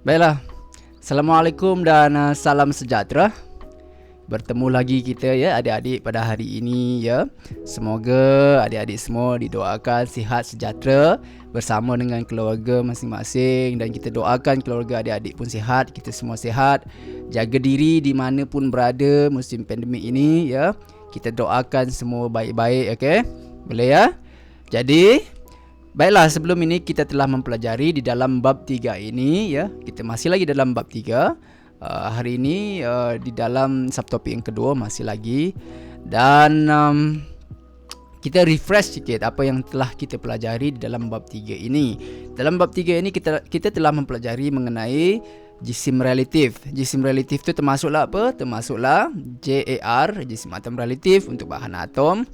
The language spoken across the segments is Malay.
Baiklah, Assalamualaikum dan salam sejahtera. Bertemu lagi kita ya adik-adik pada hari ini ya. Semoga adik-adik semua didoakan sihat sejahtera bersama dengan keluarga masing-masing. Dan kita doakan keluarga adik-adik pun sihat, kita semua sihat. Jaga diri di mana pun berada musim pandemik ini ya. Kita doakan semua baik-baik, okey? Boleh ya? Jadi baiklah, sebelum ini kita telah mempelajari di dalam bab 3 ini ya. Kita masih lagi dalam bab 3. Hari ini di dalam subtopik yang kedua masih lagi. Dan kita refresh sikit apa yang telah kita pelajari di dalam bab 3 ini. Dalam bab 3 ini kita telah mempelajari mengenai jisim relatif. Jisim relatif tu termasuklah apa? Termasuklah JAR, jisim atom relatif untuk bahan atom.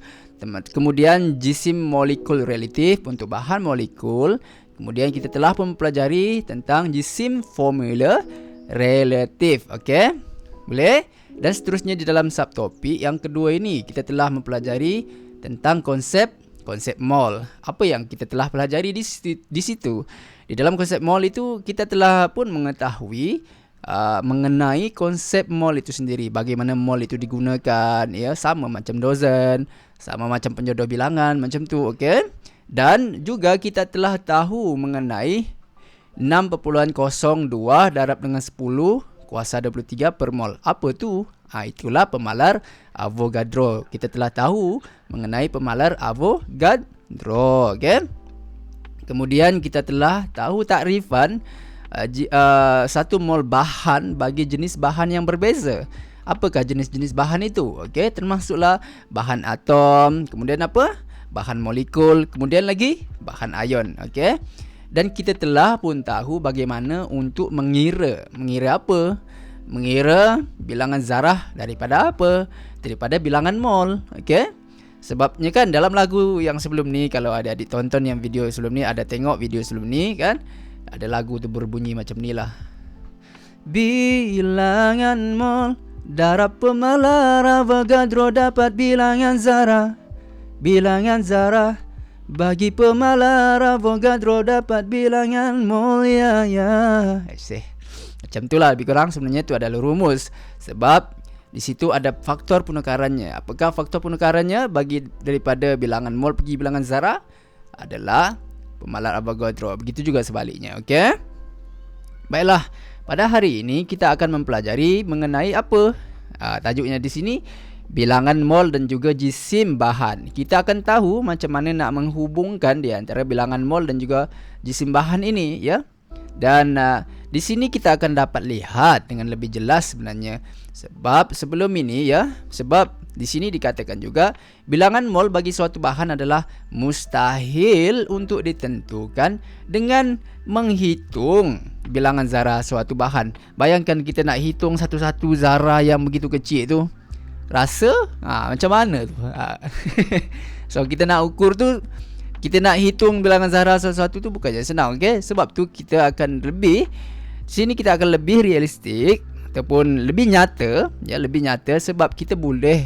Kemudian jisim molekul relatif untuk bahan molekul. Kemudian kita telah mempelajari tentang jisim formula relatif. Okey? Boleh? Dan seterusnya di dalam subtopik yang kedua ini kita telah mempelajari tentang konsep mol. Apa yang kita telah pelajari di situ? Di dalam konsep mol itu kita telah pun mengetahui mengenai konsep mol itu sendiri, bagaimana mol itu digunakan ya, sama macam dosen, sama macam penjodoh bilangan macam tu, okey. Dan juga kita telah tahu mengenai 6.02 darab dengan 10 kuasa 23 per mol. Apa tu? Itulah pemalar Avogadro. Kita telah tahu mengenai pemalar Avogadro, okey. Kemudian kita telah tahu takrifan 1 mol bahan bagi jenis bahan yang berbeza. Apakah jenis-jenis bahan itu? Okey, termasuklah bahan atom, kemudian apa? Bahan molekul, kemudian lagi bahan ion, okey. Dan kita telah pun tahu bagaimana untuk mengira. Mengira apa? Mengira bilangan zarah daripada apa? Daripada bilangan mol, okey. Sebabnya kan dalam lagu yang sebelum ni, kalau adik-adik tonton yang video sebelum ni, ada tengok video sebelum ni kan, ada lagu tu berbunyi macam ni lah. Bilangan mol darab pemalar Avogadro dapat bilangan zarah. Bilangan zarah bagi pemalar Avogadro dapat bilangan mol ya. Macam tu lah lebih kurang, sebenarnya tu adalah rumus. Sebab di situ ada faktor penukarannya. Apakah faktor penukarannya bagi daripada bilangan mol pergi bilangan zarah? Adalah pemalar Avogadro. Begitu juga sebaliknya, okey? Baiklah, pada hari ini kita akan mempelajari mengenai apa? Tajuknya di sini bilangan mol dan juga jisim bahan. Kita akan tahu macam mana nak menghubungkan di antara bilangan mol dan juga jisim bahan ini ya. Dan di sini kita akan dapat lihat dengan lebih jelas sebenarnya. Sebab sebelum ini ya, sebab di sini dikatakan juga bilangan mol bagi suatu bahan adalah mustahil untuk ditentukan dengan menghitung bilangan zarah suatu bahan. Bayangkan kita nak hitung satu-satu zarah yang begitu kecil tu. Rasa macam mana tu? So kita nak ukur tu, kita nak hitung bilangan zarah sesuatu tu bukannya senang, okey? Sebab tu kita akan lebih sini kita akan lebih realistik ataupun lebih nyata ya, lebih nyata sebab kita boleh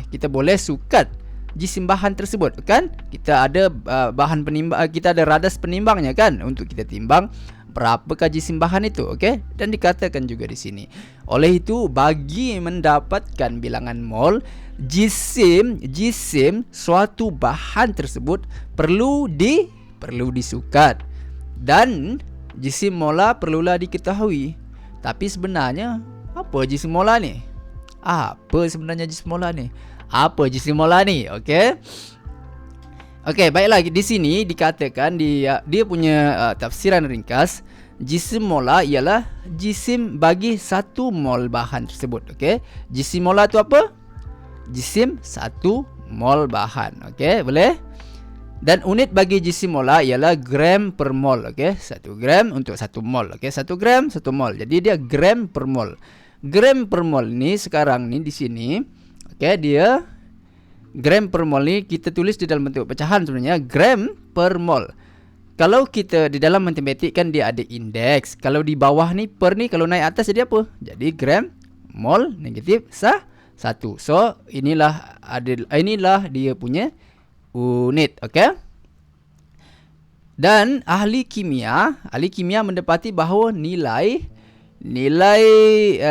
sukat jisim bahan tersebut kan. Kita ada bahan penimbang, kita ada radas penimbangnya kan untuk kita timbang berapakah jisim bahan itu, okey? Dan dikatakan juga di sini. Oleh itu bagi mendapatkan bilangan mol, jisim suatu bahan tersebut perlu disukat. Dan jisim molar perlulah diketahui. Tapi sebenarnya apa jisim molar ni? Apa sebenarnya jisim molar ni? Apa jisim molar ni? Okey. Okey, baiklah, di sini dikatakan dia punya tafsiran ringkas, jisim molar ialah jisim bagi 1 mol bahan tersebut, okey. Jisim molar tu apa? Jisim 1 mol bahan, okey, boleh? Dan unit bagi jisim molar ialah gram per mol, okey. 1 gram untuk 1 mol, okey. 1 gram 1 mol. Jadi dia gram per mol. Gram per mol ni sekarang ni di sini, okey, dia gram per mol ni kita tulis di dalam bentuk pecahan sebenarnya, gram per mol. Kalau kita di dalam matematik kan dia ada indeks. Kalau di bawah ni per ni, kalau naik atas jadi apa? Jadi gram mol negatif 1. So inilah dia punya unit, okey. Dan ahli kimia mendapati bahawa nilai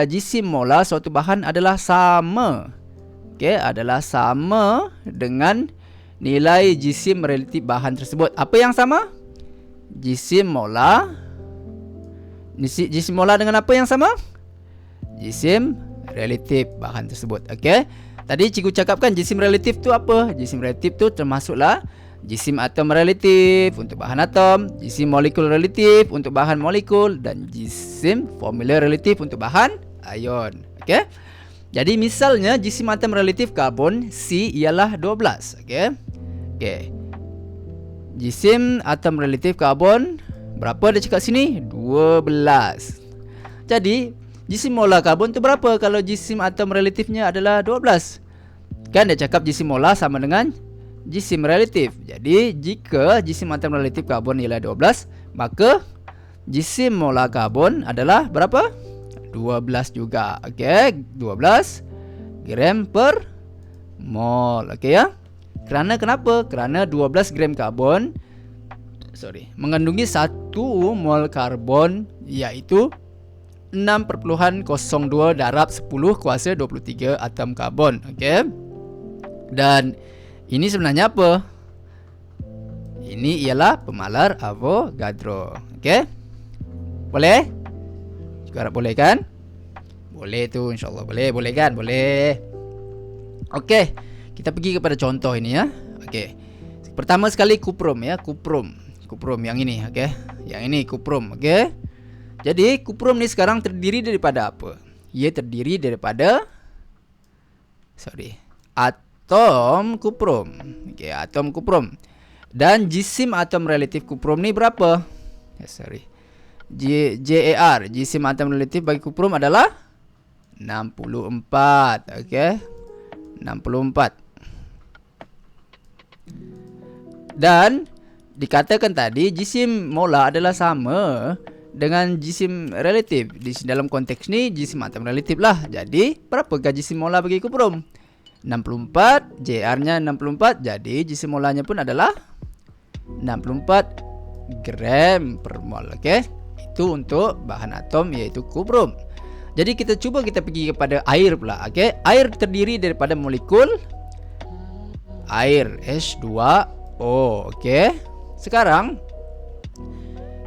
jisim molar suatu bahan adalah sama. Okey, adalah sama dengan nilai jisim relatif bahan tersebut. Apa yang sama? Jisim molar dengan apa yang sama? Jisim relatif bahan tersebut. Okey. Tadi cikgu cakapkan jisim relatif tu apa? Jisim relatif tu termasuklah jisim atom relatif untuk bahan atom, jisim molekul relatif untuk bahan molekul, dan jisim formula relatif untuk bahan ion. Okey. Jadi misalnya jisim atom relatif karbon C ialah 12. Okey. Okey. Jisim atom relatif karbon berapa dia cakap sini? 12. Jadi jisim molar karbon tu berapa kalau jisim atom relatifnya adalah 12? Kan dia cakap jisim molar sama dengan jisim relatif. Jadi jika jisim atom relatif karbon ialah 12, maka jisim molar karbon adalah berapa? 12 juga. Okey, 12 gram per mol. Okey ya. Kerana kenapa? Kerana 12 gram karbon mengandungi 1 mol karbon, iaitu 6.02 darab 10 kuasa 23 atom karbon. Okey. Dan ini sebenarnya apa? Ini ialah pemalar Avogadro. Okey? Boleh? Juga harap boleh kan? Boleh tu, insyaAllah boleh. Boleh kan? Boleh. Okey, kita pergi kepada contoh ini ya. Okey. Pertama sekali kuprum ya. Kuprum yang ini. Okey. Yang ini kuprum. Okey. Jadi kuprum ni sekarang terdiri daripada apa? Ia terdiri daripada atom kuprum. Okey, atom kuprum. Dan jisim atom relatif kuprum ni berapa? JAR, jisim atom relatif bagi kuprum adalah 64. Okey. 64. Dan dikatakan tadi jisim molar adalah sama dengan jisim relatif. Di dalam konteks ni jisim atom relatif lah. Jadi berapakah jisim molar bagi kuprum? 64, JR-nya 64, jadi jisim molarnya pun adalah 64 gram per mol. Okey. Itu untuk bahan atom iaitu kuprum. Jadi kita pergi kepada air pula. Okey. Air terdiri daripada molekul air H2O. Okey. Sekarang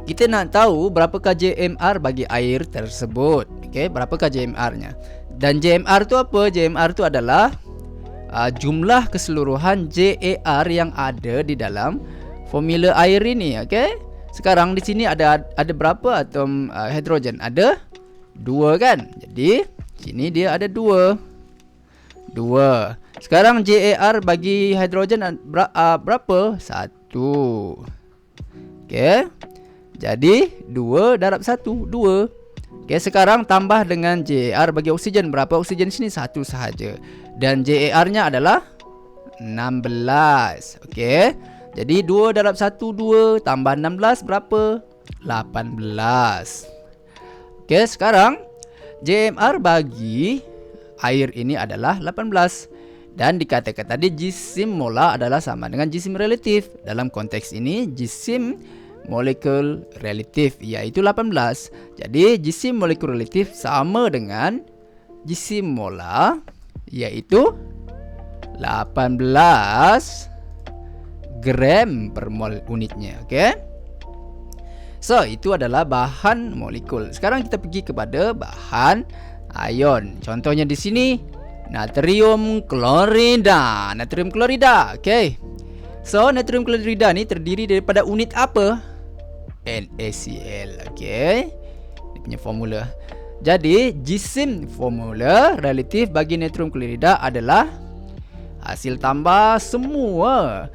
kita nak tahu berapakah JMR bagi air tersebut. Okey, berapakah JMR-nya? Dan JMR tu apa? JMR tu adalah jumlah keseluruhan JAR yang ada di dalam formula air ini. Okey. Sekarang di sini ada berapa atom hidrogen? Ada 2 kan? Jadi sini dia ada 2. Sekarang JAR bagi hidrogen berapa? 1. Okey. Jadi 2 darab 1, 2. Okey, sekarang tambah dengan JAR bagi oksigen. Berapa oksigen sini? 1 sahaja. Dan JAR-nya adalah 16. Okey. Jadi 2 darab 1, 2 tambah 16 berapa? 18. Okey, sekarang JMR bagi air ini adalah 18. Dan dikatakan tadi jisim molar adalah sama dengan jisim relatif. Dalam konteks ini jisim molekul relatif iaitu 18. Jadi jisim molekul relatif sama dengan jisim molar iaitu 18 gram per mol unitnya. Okey. So, itu adalah bahan molekul. Sekarang kita pergi kepada bahan ion. Contohnya di sini natrium klorida. Okey. So, natrium klorida ni terdiri daripada unit apa? NaCl. Okey. Dia punya formula. Jadi, jisim formula relatif bagi natrium klorida adalah hasil tambah semua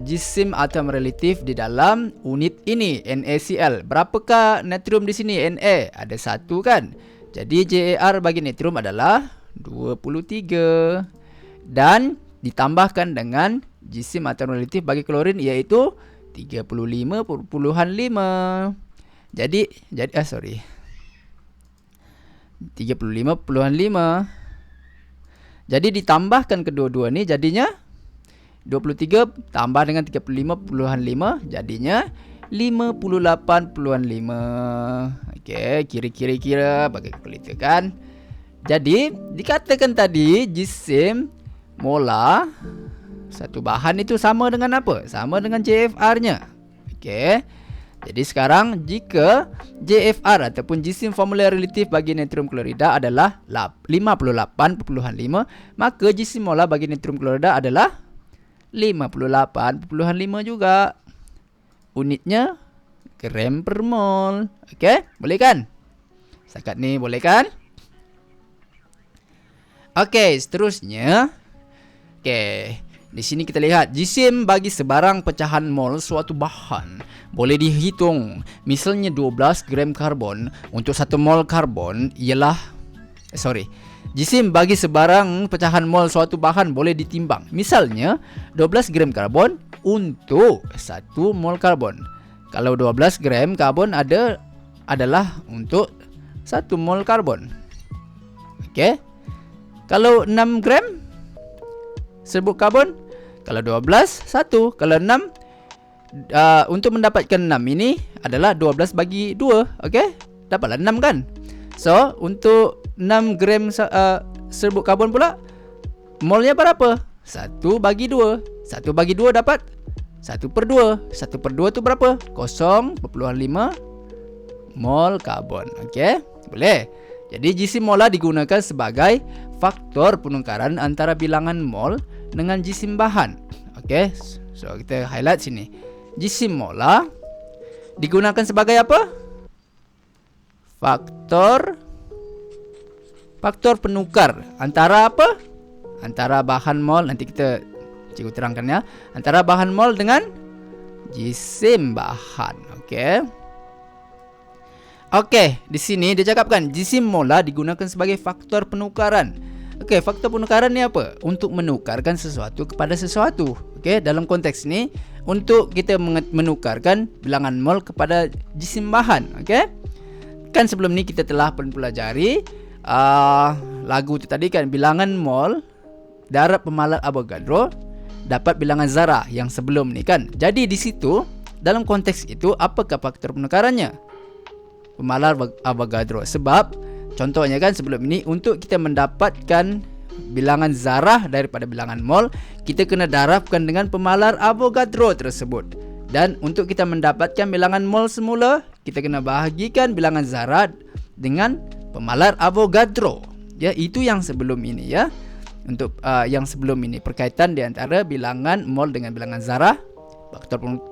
jisim atom relatif di dalam unit ini, NaCl. Berapakah natrium di sini? Na ada 1 kan? Jadi JAR bagi natrium adalah 23 dan ditambahkan dengan jisim atom relatif bagi klorin iaitu 35.5. Jadi 35.5. Jadi ditambahkan kedua-dua ni jadinya 23 tambah dengan 35.5 jadinya 58.5. Okey, kira-kira pakai kalkulator kan. Jadi dikatakan tadi jisim molar satu bahan itu sama dengan apa? Sama dengan JFR-nya. Okey. Jadi sekarang jika JFR ataupun jisim formula relatif bagi natrium klorida adalah 58.5, maka jisim molar bagi natrium klorida adalah 58.5 juga. Unitnya gram per mol. Okey, boleh kan? Setakat ni boleh kan? Okey, seterusnya. Okey, di sini kita lihat jisim bagi sebarang pecahan mol suatu bahan boleh dihitung. Misalnya 12 gram karbon untuk 1 mol karbon ialah jisim bagi sebarang pecahan mol suatu bahan boleh ditimbang. Misalnya 12 gram karbon untuk 1 mol karbon. Kalau 12 gram karbon adalah untuk 1 mol karbon. Okey. Kalau 6 gram serbuk karbon, kalau 12 1, kalau 6 untuk mendapatkan 6 ini adalah 12 bagi 2. Okey, dapatlah 6 kan. So untuk 6 gram serbuk karbon pula molnya berapa? 1 bagi 2. 1 bagi 2 dapat 1 per 2. 1 per 2 tu berapa? 0.5 mol karbon. Okey, boleh. Jadi jisim molar digunakan sebagai faktor penukaran antara bilangan mol dengan jisim bahan. Okey, so kita highlight sini. Jisim molar digunakan sebagai apa? Faktor penukar antara apa? Antara bahan mol. Nanti kita cikgu terangkan ya. Antara bahan mol dengan jisim bahan. Okey. Okey, di sini dia cakapkan jisim molar digunakan sebagai faktor penukaran. Okey, faktor penukaran ni apa? Untuk menukarkan sesuatu kepada sesuatu. Okey, dalam konteks ni untuk kita menukarkan bilangan mol kepada jisim bahan. Okey. Kan sebelum ni kita telah pelajari lagu tu tadi kan, bilangan mol darab pemalar Avogadro dapat bilangan zarah yang sebelum ni kan. Jadi di situ dalam konteks itu apakah faktor penukarannya? Pemalar Avogadro. Sebab contohnya kan sebelum ini untuk kita mendapatkan bilangan zarah daripada bilangan mol, kita kena darabkan dengan pemalar Avogadro tersebut. Dan untuk kita mendapatkan bilangan mol semula, kita kena bahagikan bilangan zarah dengan pemalar Avogadro. Ya, itu yang sebelum ini ya. Untuk yang sebelum ini perkaitan di antara bilangan mol dengan bilangan zarah.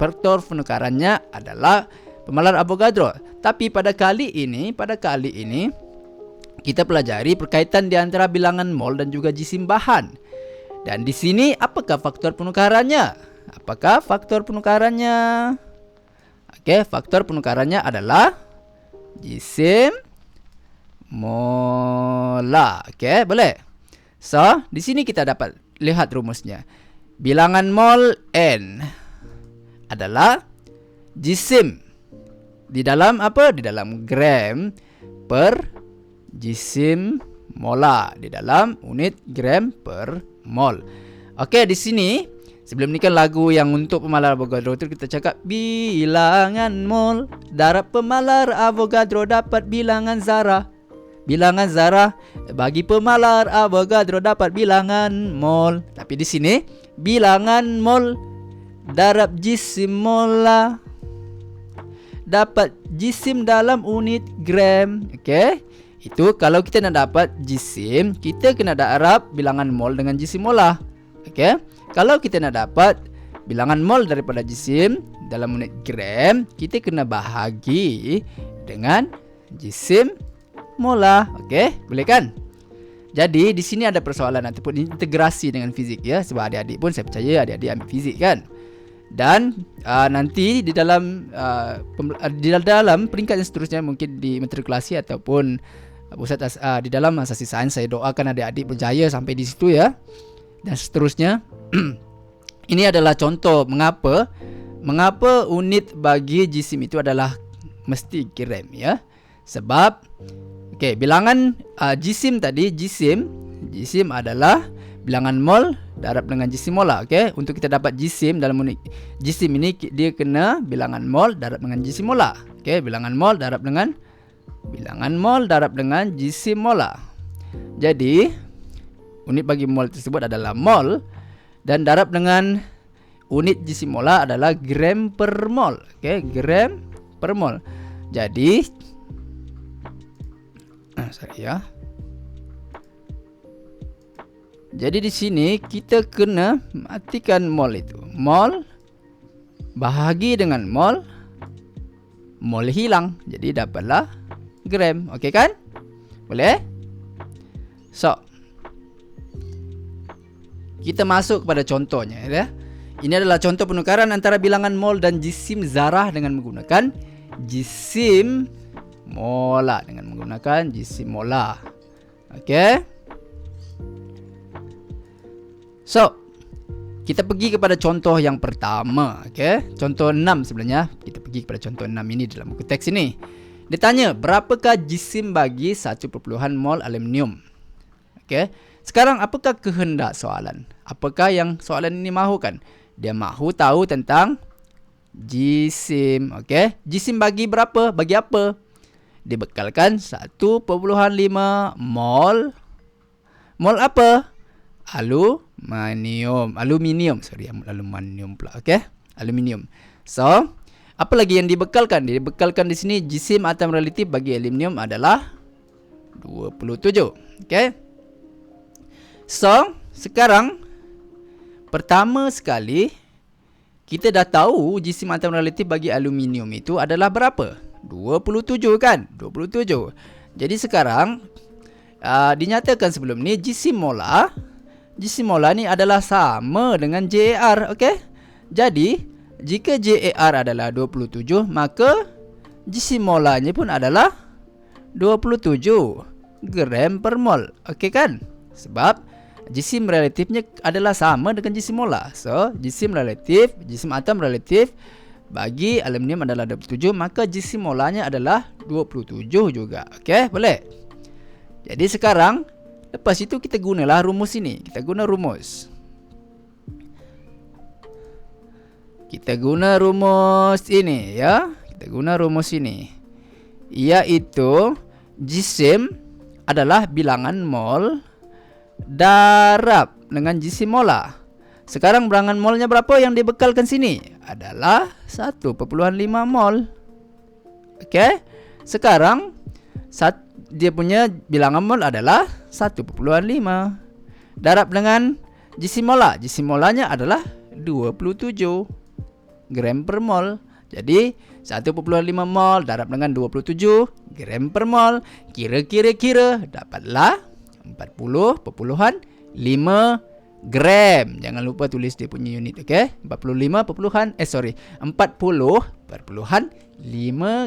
Faktor penukarannya adalah pemalar Avogadro. Tapi pada kali ini kita pelajari perkaitan di antara bilangan mol dan juga jisim bahan. Dan di sini apakah faktor penukarannya? Okey, faktor penukarannya adalah jisim molar. Okey, boleh. So, di sini kita dapat lihat rumusnya. Bilangan mol N adalah jisim di dalam apa? Di dalam gram per jisim molar, di dalam unit gram per mol. Okey, di sini sebelum ni kan lagu yang untuk pemalar Avogadro tu kita cakap bilangan mol darab pemalar Avogadro dapat bilangan zarah. Bilangan zarah bagi pemalar Avogadro dapat bilangan mol. Tapi di sini bilangan mol darab jisim molar dapat jisim dalam unit gram. Okey. Itu kalau kita nak dapat jisim, kita kena darab bilangan mol dengan jisim molar. Okey. Kalau kita nak dapat bilangan mol daripada jisim dalam unit gram, kita kena bahagi dengan jisim molar. Okey, boleh kan? Jadi di sini ada persoalan ataupun integrasi dengan fizik ya, sebab adik-adik pun saya percaya adik-adik ambil fizik kan. Dan nanti di dalam peringkat yang seterusnya mungkin di matrikulasi ataupun pusat di dalam asasi sains, saya doakan adik-adik berjaya sampai di situ ya. Dan seterusnya ini adalah contoh mengapa unit bagi jisim itu adalah mesti gram ya. Sebab okey, bilangan jisim tadi, jisim adalah bilangan mol darab dengan jisim molar. Okey, untuk kita dapat jisim dalam unit jisim ini, dia kena bilangan mol darab dengan jisim molar. Okey, bilangan mol darab dengan jisim molar. Jadi unit bagi mol tersebut adalah mol dan darab dengan unit jisim molar adalah gram per mol. Okey, gram per mol. Jadi Jadi di sini kita kena matikan mol itu. Mol bahagi dengan mol, mol hilang. Jadi dapatlah gram. Okey kan? Boleh? So, kita masuk kepada contohnya ya. Ini adalah contoh penukaran antara bilangan mol dan jisim zarah dengan menggunakan jisim molar Okey. So, kita pergi kepada contoh yang pertama. Okey, contoh 6 sebenarnya. Kita pergi kepada contoh 6 ini dalam buku teks ini. Dia tanya, berapakah jisim bagi 1% mol aluminium? Okey. Sekarang apakah kehendak soalan? Apakah yang soalan ini mahukan? Dia mahu tahu tentang jisim. Okey. Jisim bagi berapa? Bagi apa? Dibekalkan 1,5 mol. Mol apa? Aluminium pula. Okey, aluminium. So, apa lagi yang dibekalkan? Dibekalkan di sini jisim atom relatif bagi aluminium adalah 27. Okey. So, sekarang pertama sekali kita dah tahu jisim atom relatif bagi aluminium itu adalah berapa? 27 kan? 27. Jadi sekarang dinyatakan sebelum ni jisim molar ni adalah sama dengan JAR. Okey. Jadi jika JAR adalah 27, maka jisim molarnya pun adalah 27 gram per mol. Okey kan? Sebab jisim relatifnya adalah sama dengan jisim molar. So, jisim atom relatif bagi aluminium adalah 27, maka jisim molarnya adalah 27 juga. Okey, boleh? Jadi sekarang lepas itu kita gunalah rumus ini. Kita guna rumus ini ya. Kita guna rumus ini. Iaitu jisim adalah bilangan mol darab dengan jisim molar. Sekarang bilangan molnya berapa yang dibekalkan sini? Adalah 1,5 mol. Okey. Sekarang dia punya bilangan mol adalah 1,5 darab dengan jisim molar. Jisim molarnya adalah 27 gram per mol. Jadi 1,5 mol darab dengan 27 gram per mol, kira dapatlah 40,5 gram. Jangan lupa tulis dia punya unit. Okey, 40,5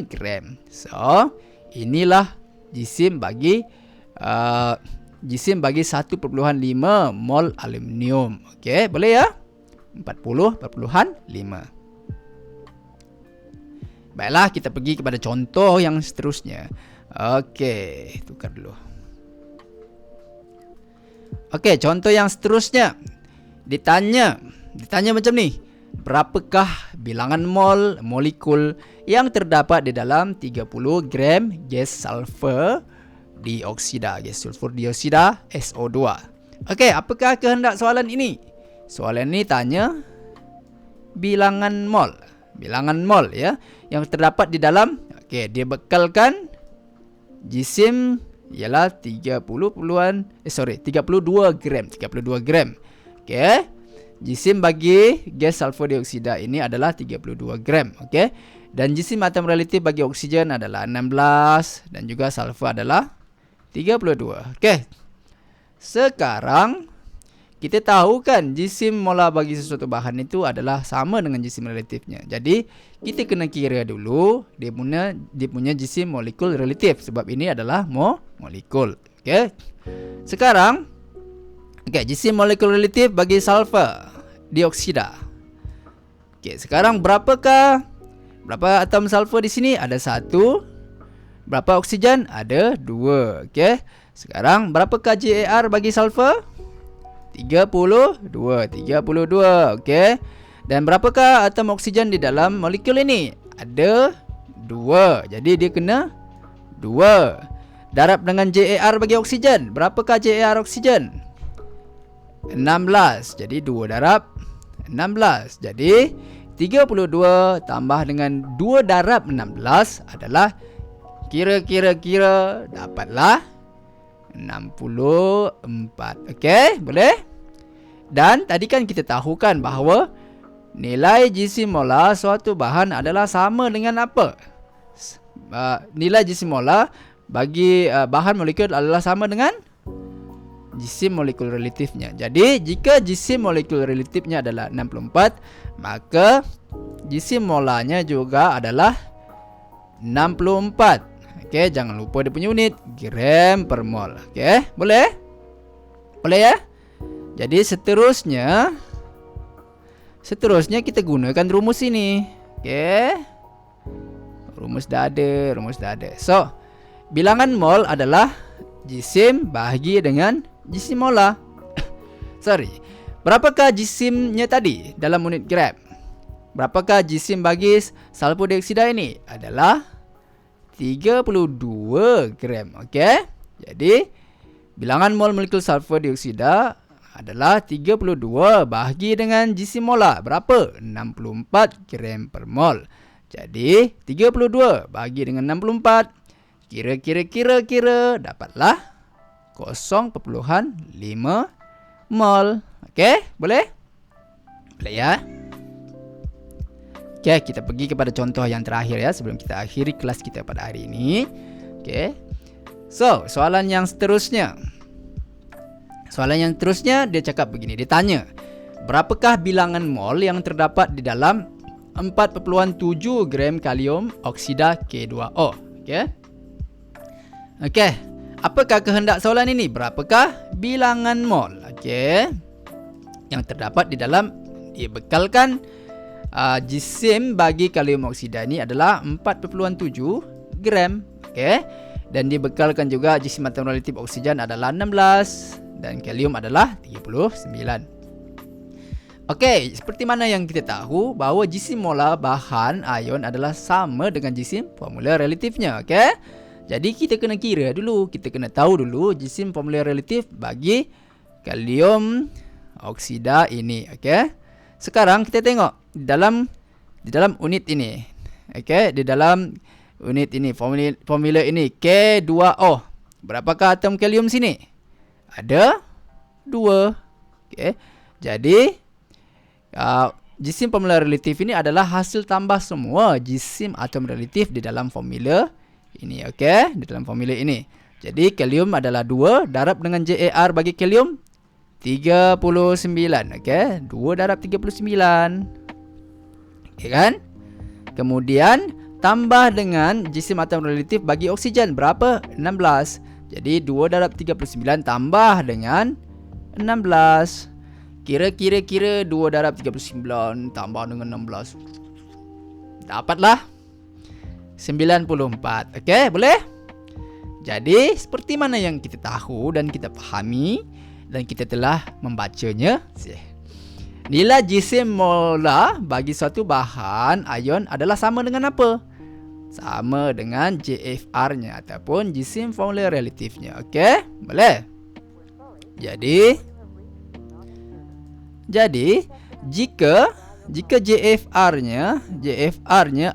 gram. So, inilah jisim bagi 1,5 mol aluminium. Okey, boleh ya? 40,5. Baiklah, kita pergi kepada contoh yang seterusnya. Okey, tukar dulu. Okey, contoh yang seterusnya. Ditanya macam ni. Berapakah bilangan molekul yang terdapat di dalam 30 gram gas sulfur dioksida, SO2. Okey, apakah kehendak soalan ini? Soalan ini tanya bilangan mol ya yang terdapat di dalam. Okey, dia bekalkan jisim ialah 32 gram. Okey. Jisim bagi gas sulfur dioksida ini adalah 32 gram. Okey. Dan jisim atom relatif bagi oksigen adalah 16 dan juga sulfur adalah 32. Okey. Sekarang kita tahu kan jisim molar bagi sesuatu bahan itu adalah sama dengan jisim relatifnya. Jadi kita kena kira dulu dia punya jisim molekul relatif sebab ini adalah molekul. Okey. Sekarang jisim molekul relatif bagi sulfur dioksida. Okey, sekarang berapa atom sulfur di sini? Ada 1. Berapa oksigen? Ada 2. Okey. Sekarang berapakah JAR bagi sulfur? 32. Okey. Dan berapakah atom oksigen di dalam molekul ini? Ada 2. Jadi dia kena 2. Darab dengan JAR bagi oksigen. Berapakah JAR oksigen? 16. Jadi 2 darab 16. Jadi 32 tambah dengan 2 darab 16 adalah kira dapatlah 64. Okey, boleh? Dan tadi kan kita tahu kan bahawa nilai gisim molar suatu bahan adalah sama dengan apa? Nilai gisim molar bagi bahan molekul adalah sama dengan gisim molekul relatifnya. Jadi jika gisim molekul relatifnya adalah 64, maka gisim molarnya juga adalah 64. Okey, jangan lupa dia punya unit gram per mol. Okey, boleh? Boleh ya? Jadi seterusnya kita gunakan rumus ini. Okey. Rumus dah ada. So, bilangan mol adalah jisim bahagi dengan jisim molar. Sorry. Berapakah jisimnya tadi dalam unit gram? Berapakah jisim bagi sulfur dioksida ini? Adalah 32 gram. Okey. Jadi bilangan mol molekul sulfur dioksida adalah 32 bahagi dengan jisim molar. Berapa? 64 gram per mol. Jadi 32 bahagi dengan 64. Kira dapatlah 0.5 mol. Okey, boleh? Boleh ya? Okey, kita pergi kepada contoh yang terakhir ya sebelum kita akhiri kelas kita pada hari ini. Okey. So, soalan yang seterusnya dia cakap begini, dia tanya, berapakah bilangan mol yang terdapat di dalam 4.7 gram kalium oksida K2O? Okey. Okey. Apakah kehendak soalan ini? Berapakah bilangan mol? Okey. Yang terdapat di dalam, dia bekalkan jisim bagi kalium oksida ini adalah 4.7 gram. Okey. Dan dibekalkan juga jisim atom relatif oksigen adalah 16 dan kalium adalah 39. Okey, seperti mana yang kita tahu bahawa jisim molar bahan ion adalah sama dengan jisim formula relatifnya. Okey. Jadi kita kena kira dulu, kita kena tahu dulu jisim formula relatif bagi kalium oksida ini. Okey. Sekarang kita tengok di dalam unit ini. Okey, di dalam unit ini formula ini K2O. Berapakah atom kalium sini? Ada 2. Okey. Jadi jisim formula relatif ini adalah hasil tambah semua jisim atom relatif di dalam formula ini. Okey, di dalam formula ini. Jadi kalium adalah 2 darab dengan JAR bagi kalium 39. Okey, 2 darab 39. Okey kan? Kemudian tambah dengan jisim atom relatif bagi oksigen berapa? 16. Jadi 2 darab 39 tambah dengan 16. Kira 2 darab 39 tambah dengan 16. Dapatlah 94. Okey, boleh? Jadi seperti mana yang kita tahu dan kita fahami dan kita telah membacanya, nilai jisim molar bagi suatu bahan ion adalah sama dengan apa? Sama dengan JFR-nya ataupun jisim formula relatifnya. Okey, boleh? Jadi jika JFR-nya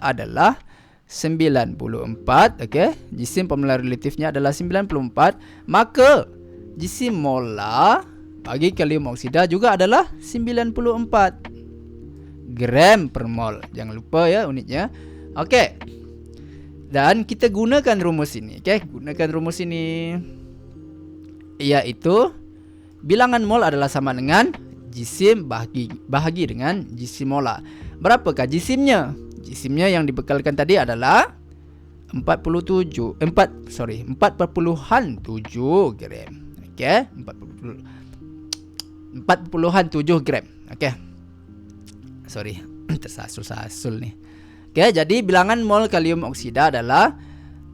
adalah 94, okey, jisim formula relatifnya adalah 94, maka jisim molar bagi kalium oksida juga adalah 94 gram per mol. Jangan lupa ya unitnya. Okey. Dan kita gunakan rumus ini. Okey, gunakan rumus ini, iaitu bilangan mol adalah sama dengan jisim bahagi dengan jisim molar. Berapakah jisimnya? Jisimnya yang dibekalkan tadi adalah 4.7 gram. Okey, 4.7 gram. Okey. Sorry, tersasul-sasul ni. Okey, jadi bilangan mol kalium oksida adalah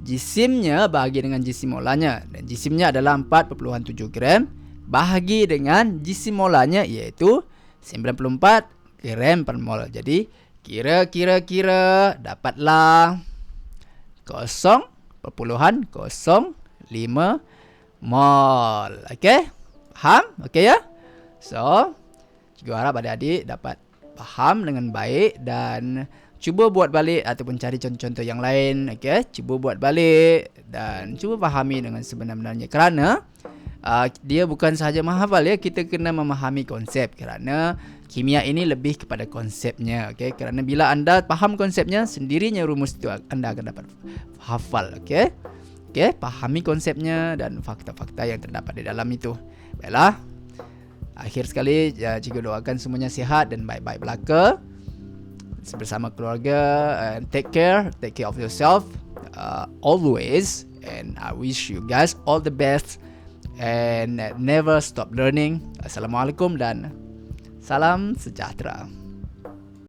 jisimnya bahagi dengan jisim molarnya, dan jisimnya adalah 4.7 gram bahagi dengan GC molanya iaitu 94 gram per mol. Jadi kira dapatlah 0.05 mol. Okey? Faham? Okey ya? So, cikgu harap adik-adik dapat faham dengan baik dan cuba buat balik ataupun cari contoh-contoh yang lain. Okey? Cuba buat balik dan cuba fahami dengan sebenar-benarnya kerana dia bukan sahaja menghafal ya, kita kena memahami konsep kerana kimia ini lebih kepada konsepnya. Okey, kerana bila anda faham konsepnya, sendirinya rumus itu anda akan dapat hafal. Okey. Okey, pahami konsepnya dan fakta-fakta yang terdapat di dalam itu. Baiklah. Akhir sekali, cikgu doakan semuanya sihat dan baik-baik belaka bersama keluarga, and take care of yourself always, and I wish you guys all the best and never stop learning. Assalamualaikum dan salam sejahtera.